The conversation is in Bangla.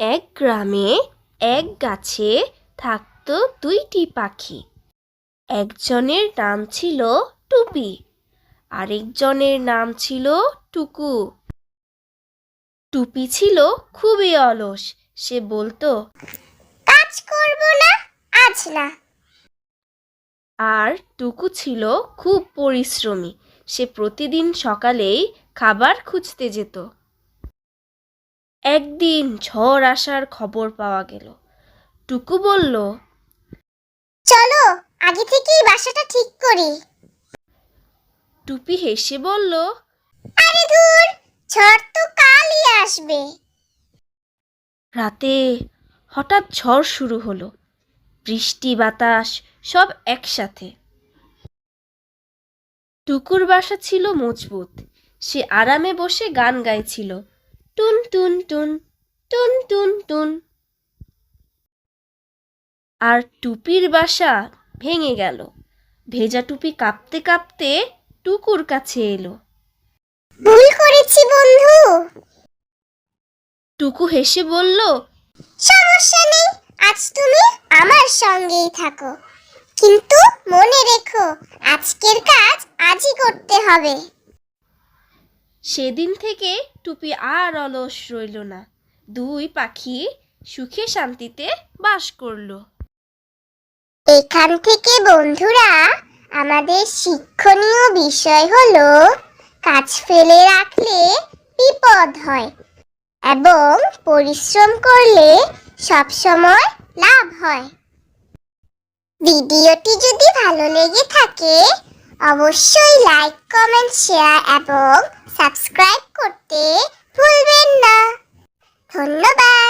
এক গ্রামে এক গাছে থাকতো দুইটি পাখি। একজনের নাম ছিল টুপি, আরেকজনের নাম ছিল টুকু। টুপি ছিল খুবই অলস, সে বলতো, কাজ করব না, আজ না। আর টুকু ছিল খুব পরিশ্রমী, সে প্রতিদিন সকালেই খাবার খুঁজতে যেত। একদিন ঝড় আসার খবর পাওয়া গেল। টুকু বলল, চলো আগে থেকেই বাসাটা ঠিক করি। টুপি হেসে বলল, আরে ধুর, ঝড় তো কালই আসবে। রাতে হঠাৎ ঝড় শুরু হলো, বৃষ্টি বাতাস সব একসাথে। টুকুর বাসা ছিল মজবুত, সে আরামে বসে গান গাইছিল, টুন টুন টুন টুন টুন টুন। আর টুপির বাসা ভেঙে গেল। ভেজা টুপি কাঁপতে কাঁপতে টুকুর কাছে এলো। ভুল করেছি বন্ধু। টুকু হেসে বলল, সমস্যা নেই, আজ তুমি আমার সঙ্গেই থাকো, কিন্তু মনে রেখো আজকের কাজ আজই করতে হবে। সেদিন থেকে টুপি আর অলস রইল না। দুই পাখি সুখে শান্তিতে বাস করলো। এখান থেকে বন্ধুরা, আমাদের শিক্ষণীয় বিষয় হলো কাজ ফেলে রাখলে বিপদ হয় এবং পরিশ্রম করলে সবসময় লাভ হয়। ভিডিওটি যদি ভালো লেগে থাকে অবশ্যই লাইক, কমেন্ট, শেয়ার এবং সাবস্ক্রাইব করতে ভুলবেন না। ধন্যবাদ।